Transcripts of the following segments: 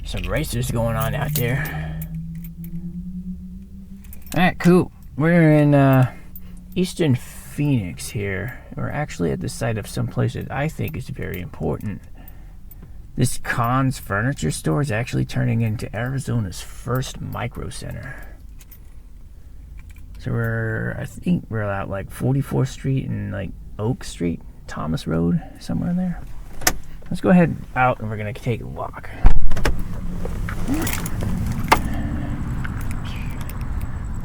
Some racers going on out there. Alright, cool. We're in Eastern Phoenix here. We're actually at the site of some place that I think is very important. This Conn's furniture store is actually turning into Arizona's first Microcenter. So I think we're at like 44th Street and like Oak Street, Thomas Road, somewhere in there. Let's go ahead out and we're gonna take a walk.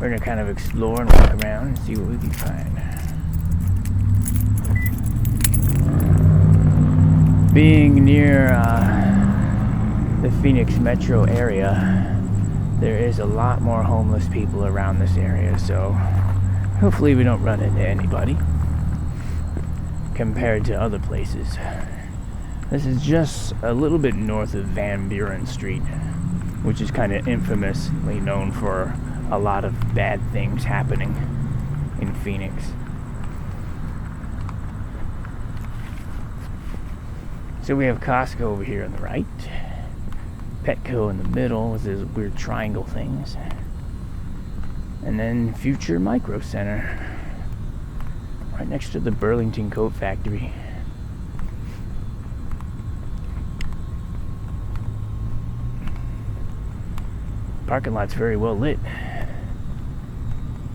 We're gonna kind of explore and walk around and see what we can find. Being near the Phoenix metro area, there is a lot more homeless people around this area, so hopefully we don't run into anybody compared to other places. This is just a little bit north of Van Buren Street, which is kind of infamously known for a lot of bad things happening in Phoenix. So we have Costco over here on the right, Petco in the middle with those weird triangle things, and then future Microcenter right next to the Burlington Coat Factory. Parking lot's very well lit.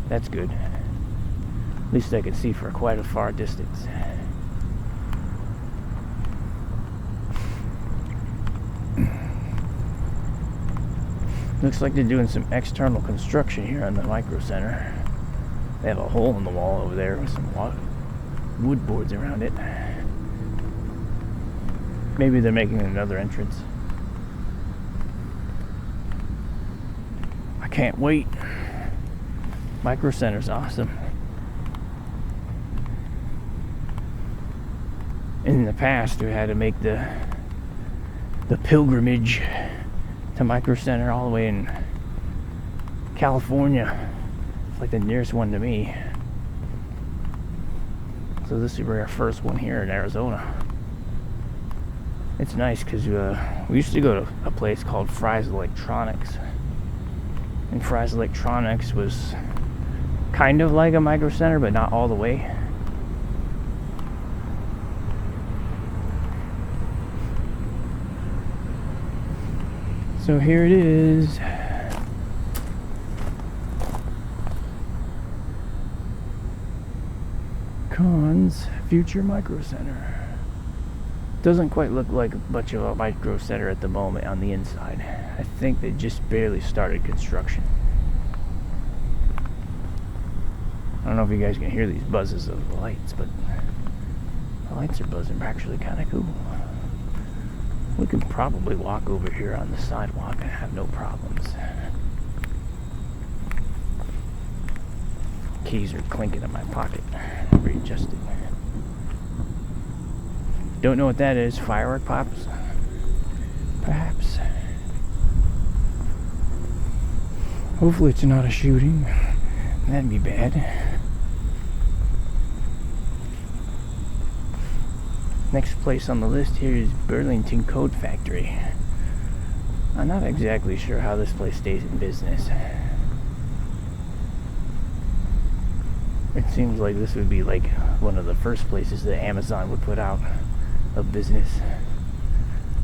That's good. At least I can see for quite a far distance. Looks like they're doing some external construction here on the Microcenter. They have a hole in the wall over there with some wood boards around it. Maybe they're making another entrance. I can't wait. Microcenter's awesome. In the past, we had to make the pilgrimage to Microcenter all the way in California. It's like the nearest one to me. So this is our first one here in Arizona. It's nice because we used to go to a place called Fry's Electronics. And Fry's Electronics was kind of like a Microcenter, but not all the way. So here it is. Conn's future Microcenter. Doesn't quite look like much of a Microcenter at the moment on the inside. I think they just barely started construction. I don't know if you guys can hear these buzzes of the lights, but the lights are buzzing actually kind of cool. We can probably walk over here on the sidewalk and have no problems. Keys are clinking in my pocket. Readjusting. Don't know what that is. Firework pops? Perhaps. Hopefully it's not a shooting. That'd be bad. Next place on the list here is Burlington Coat Factory. I'm not exactly sure how this place stays in business. It seems like this would be like one of the first places that Amazon would put out of business.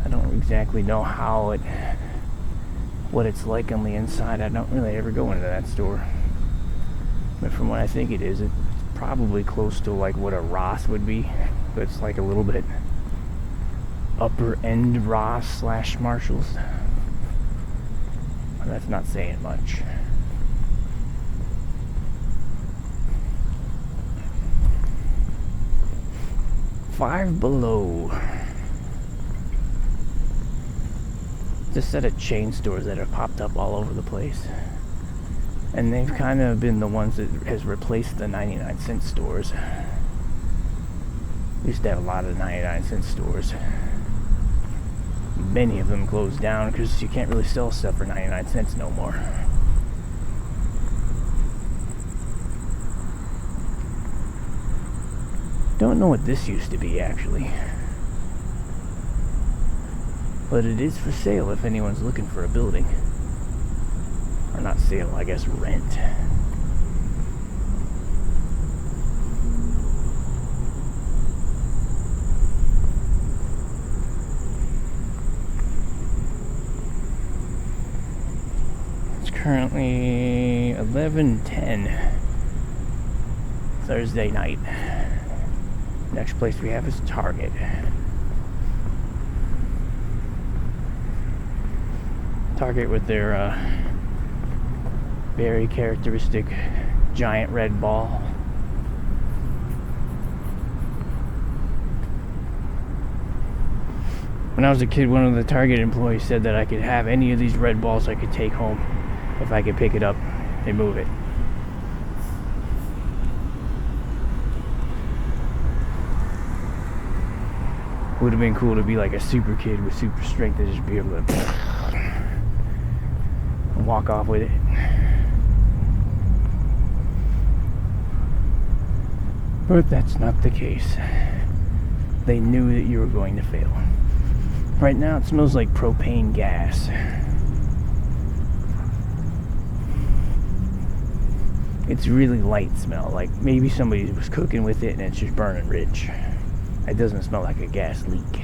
I don't exactly know what it's like on the inside. I don't really ever go into that store. But from what I think it is, it's probably close to like what a Ross would be. But it's like a little bit upper end Ross / Marshalls. That's not saying much. Five Below. It's a set of chain stores that have popped up all over the place. And they've kind of been the ones that has replaced the 99-cent stores. We used to have a lot of 99-cent stores. Many of them closed down because you can't really sell stuff for 99 cents no more. Don't know what this used to be actually. But it is for sale if anyone's looking for a building. Or not sale, I guess rent. It's currently 11:10 Thursday night. Next place we have is Target. Target with their very characteristic giant red ball. When I was a kid, one of the Target employees said that I could have any of these red balls I could take home if I could pick it up and move it. Would have been cool to be like a super kid with super strength and just be able to walk off with it. But that's not the case. They knew that you were going to fail. Right now it smells like propane gas. It's really light smell, like maybe somebody was cooking with it and it's just burning rich. It doesn't smell like a gas leak.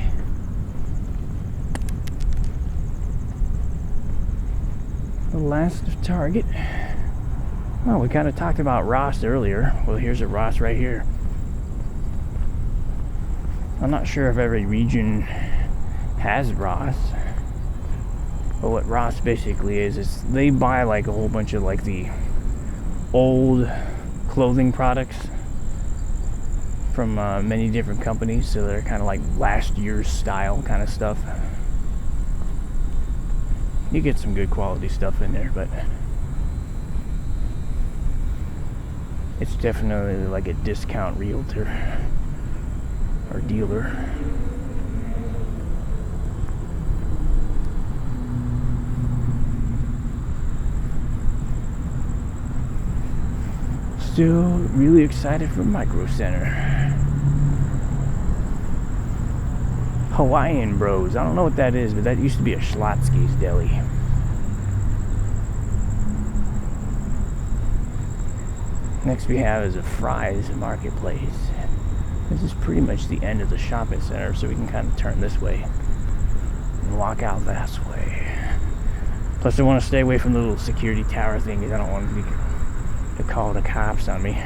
The last of Target. Oh, we kind of talked about Ross earlier. Well, here's a Ross right here. I'm not sure if every region has Ross. But what Ross basically is they buy like a whole bunch of like the old clothing products from many different companies, so they're kind of like last year's style kind of stuff. You get some good quality stuff in there, but it's definitely like a discount realtor or dealer. Still really excited for Microcenter. Hawaiian Bros. I don't know what that is, but that used to be a Schlotsky's Deli. Next we have is a Fry's Marketplace. This is pretty much the end of the shopping center, so we can kind of turn this way and walk out that way. Plus I want to stay away from the little security tower thing because I don't want to call the cops on me.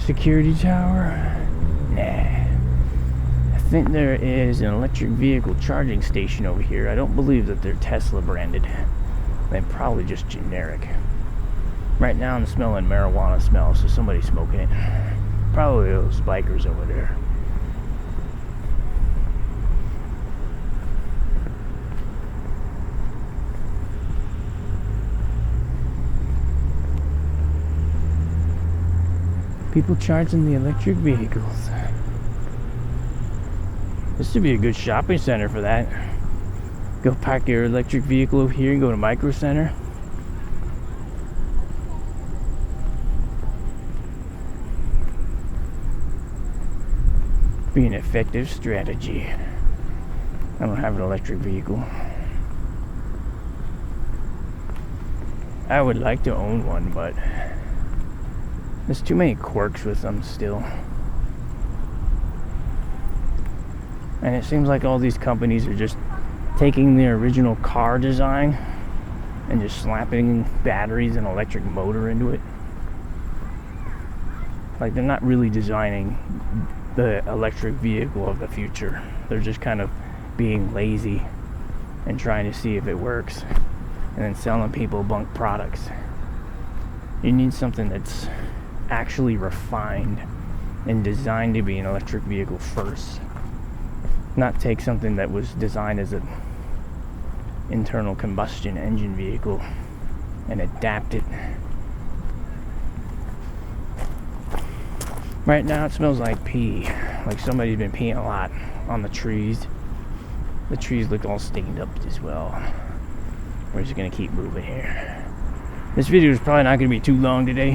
Security tower? Nah. I think there is an electric vehicle charging station over here. I don't believe that they're Tesla branded. They're probably just generic. Right now I'm smelling marijuana smell, so somebody's smoking it. Probably those bikers over there. People charging the electric vehicles. This would be a good shopping center for that. Go park your electric vehicle over here and go to Microcenter. Be an effective strategy. I don't have an electric vehicle. I would like to own one, but there's too many quirks with them still. And it seems like all these companies are just taking their original car design and just slapping batteries and electric motor into it. Like, they're not really designing the electric vehicle of the future. They're just kind of being lazy and trying to see if it works and then selling people bunk products. You need something that's actually refined and designed to be an electric vehicle first. Not take something that was designed as an internal combustion engine vehicle and adapt it. Right now it smells like pee. Like somebody's been peeing a lot on the trees. The trees look all stained up as well. We're just gonna keep moving here. This video is probably not going to be too long today.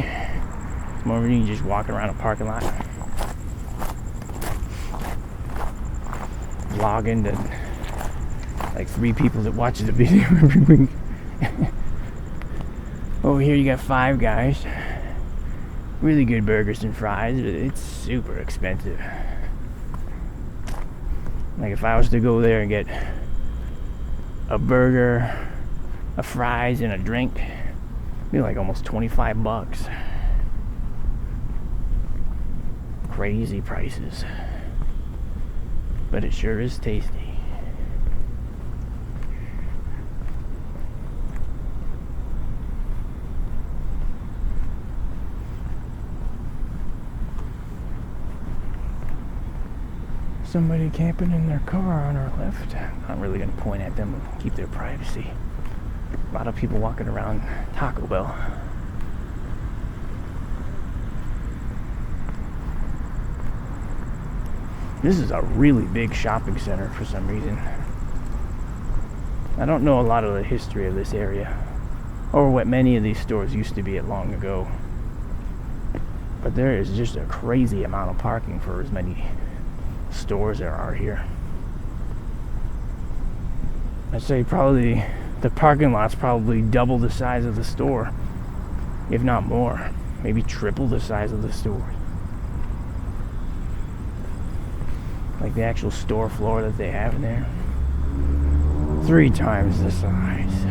It's more of me just walking around a parking lot, vlogging to like 3 people that watch the video every week. Over here you got Five Guys. Really good burgers and fries, but it's super expensive. Like if I was to go there and get a burger, a fries, and a drink, it'd be like almost $25. Crazy prices. But it sure is tasty. Somebody camping in their car on our left. Not really going to point at them and keep their privacy. A lot of people walking around Taco Bell. This is a really big shopping center for some reason. I don't know a lot of the history of this area or what many of these stores used to be at long ago. But there is just a crazy amount of parking for as many stores there are here. I'd say probably the parking lot's probably double the size of the store, if not more, maybe triple the size of the store. Like the actual store floor that they have in there, 3 times the size.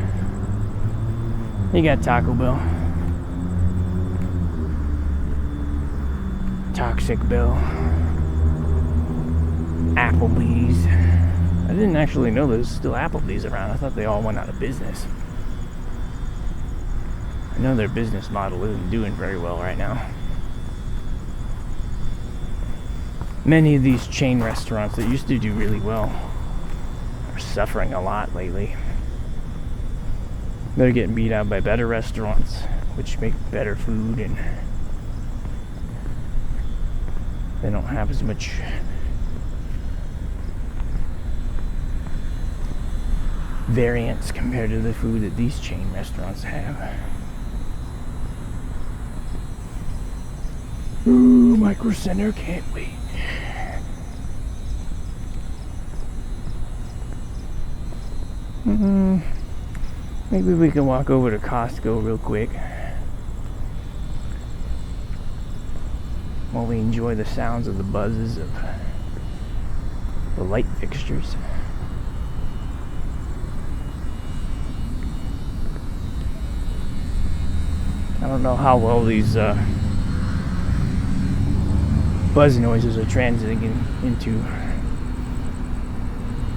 You got Taco Bell, Toxic Bell, Applebee's. I didn't actually know there's still Applebee's around. I thought they all went out of business. I know their business model isn't doing very well right now. Many of these chain restaurants that used to do really well are suffering a lot lately. They're getting beat out by better restaurants, which make better food, and they don't have as much variance compared to the food that these chain restaurants have. Ooh, Microcenter, can't wait. Maybe we can walk over to Costco real quick while we enjoy the sounds of the buzzes of the light fixtures. I don't know how well these buzz noises are translating into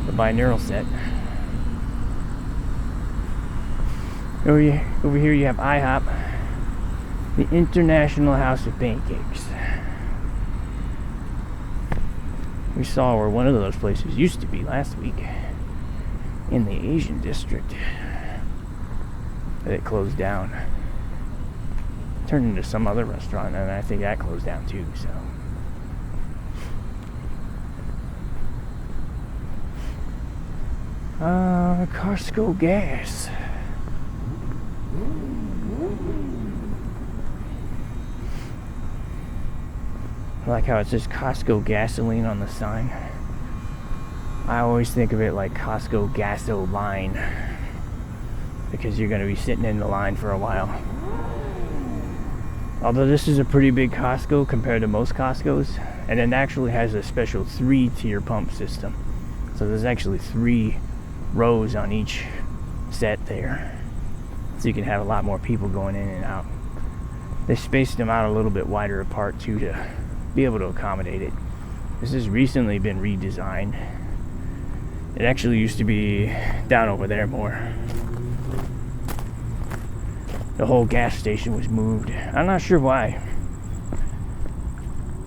the binaural set. Over here you have IHOP, the International House of Pancakes. We saw where one of those places used to be last week in the Asian district. But it closed down. Turned into some other restaurant, and I think that closed down too, so. Costco gas. I like how it says Costco gasoline on the sign. I always think of it like Costco gaso line, because you're going to be sitting in the line for a while. Although this is a pretty big Costco compared to most Costco's, and it actually has a special 3-tier pump system. So there's actually 3 rows on each set there, so you can have a lot more people going in and out. They spaced them out a little bit wider apart too to be able to accommodate it. This has recently been redesigned. It actually used to be down over there more. The whole gas station was moved. I'm not sure why.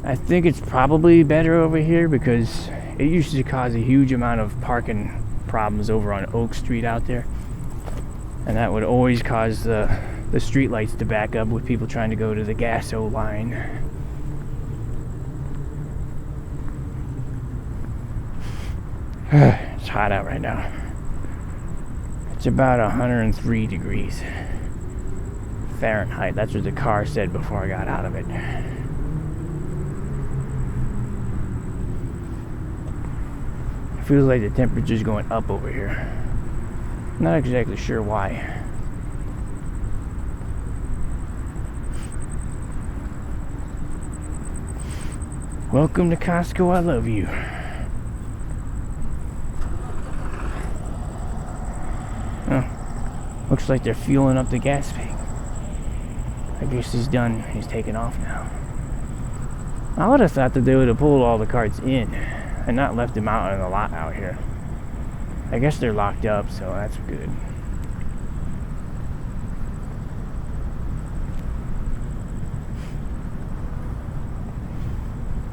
I think it's probably better over here because it used to cause a huge amount of parking problems over on Oak Street out there. And that would always cause the street lights to back up with people trying to go to the gaso line. It's hot out right now. It's about 103 degrees. Fahrenheit. That's what the car said before I got out of it. It feels like the temperature's going up over here. Not exactly sure why. Welcome to Costco, I love you. Oh, looks like they're fueling up the gas tank. I guess he's done. He's taking off now. I would have thought that they would have pulled all the carts in and not left them out in the lot out here. I guess they're locked up, so that's good.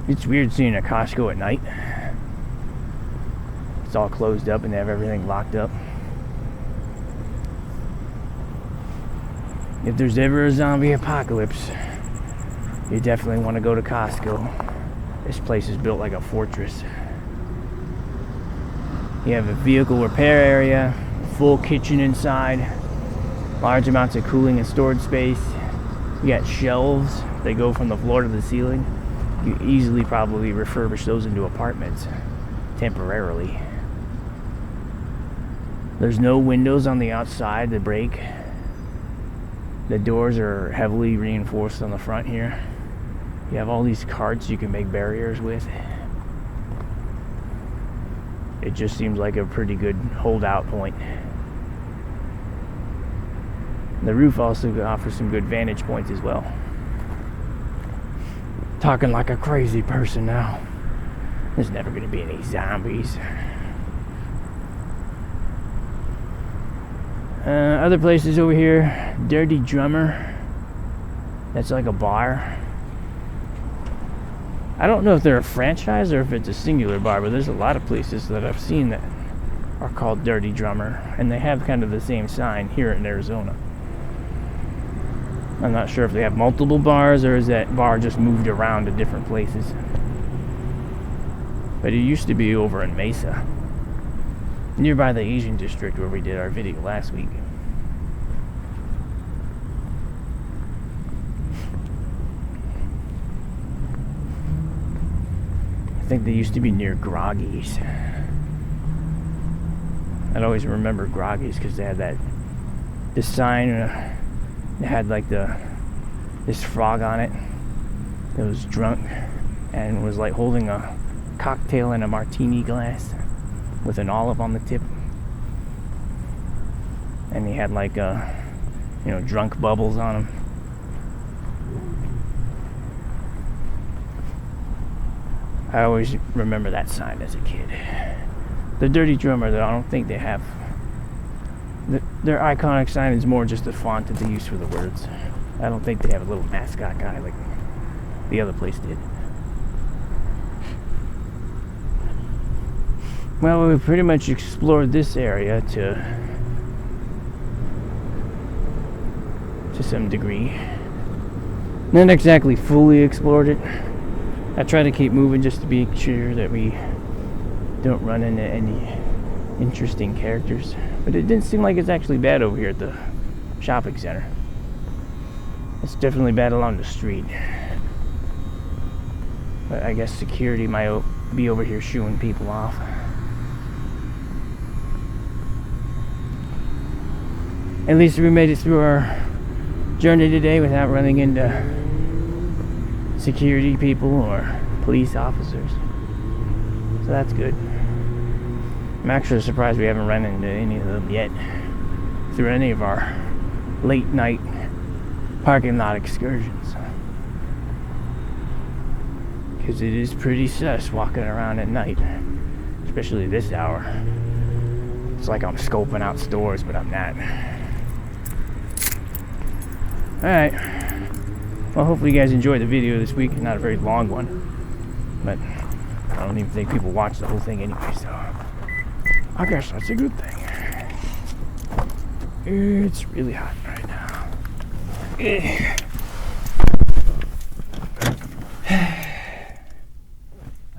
It's weird seeing a Costco at night. It's all closed up and they have everything locked up. If there's ever a zombie apocalypse, you definitely want to go to Costco. This place is built like a fortress. You have a vehicle repair area, full kitchen inside, large amounts of cooling and storage space. You got shelves that go from the floor to the ceiling. You easily probably refurbish those into apartments temporarily. There's no windows on the outside to break. The doors are heavily reinforced on the front here. You have all these carts you can make barriers with. It just seems like a pretty good holdout point. The roof also offers some good vantage points as well. Talking like a crazy person now. There's never going to be any zombies. Other places over here, Dirty Drummer. That's like a bar. I don't know if they're a franchise or if it's a singular bar, but there's a lot of places that I've seen that are called Dirty Drummer, and they have kind of the same sign here in Arizona. I'm not sure if they have multiple bars or is that bar just moved around to different places. But it used to be over in Mesa, nearby the Asian district where we did our video last week. I think they used to be near Groggy's. I'd always remember Groggy's because they had this sign. It had like this frog on it that was drunk and was like holding a cocktail in a martini glass with an olive on the tip. And he had like drunk bubbles on him. I always remember that sign as a kid. The Dirty Drummer, though, I don't think they have. Their iconic sign is more just the font that they use for the words. I don't think they have a little mascot guy like the other place did. Well, we've pretty much explored this area to some degree. Not exactly fully explored it. I try to keep moving just to be sure that we don't run into any interesting characters. But it didn't seem like it's actually bad over here at the shopping center. It's definitely bad along the street. But I guess security might be over here shooing people off. At least we made it through our journey today without running into security people or police officers. So that's good. I'm actually surprised we haven't run into any of them yet through any of our late night parking lot excursions. Because it is pretty sus walking around at night, especially this hour. It's like I'm scoping out stores, but I'm not. Alright. Well, hopefully you guys enjoyed the video this week. Not a very long one, but I don't even think people watch the whole thing anyway, so I guess that's a good thing. It's really hot right now.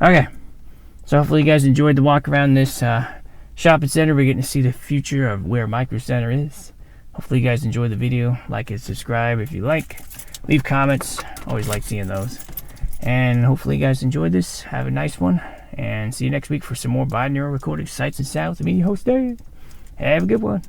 Okay, so hopefully you guys enjoyed the walk around this shopping center. We're getting to see the future of where Microcenter is. Hopefully you guys enjoy the video. Like and subscribe if you like. Leave comments. Always like seeing those. And hopefully you guys enjoyed this. Have a nice one. And see you next week for some more binaural recording sights and sounds. I'm your host, Dave. Have a good one.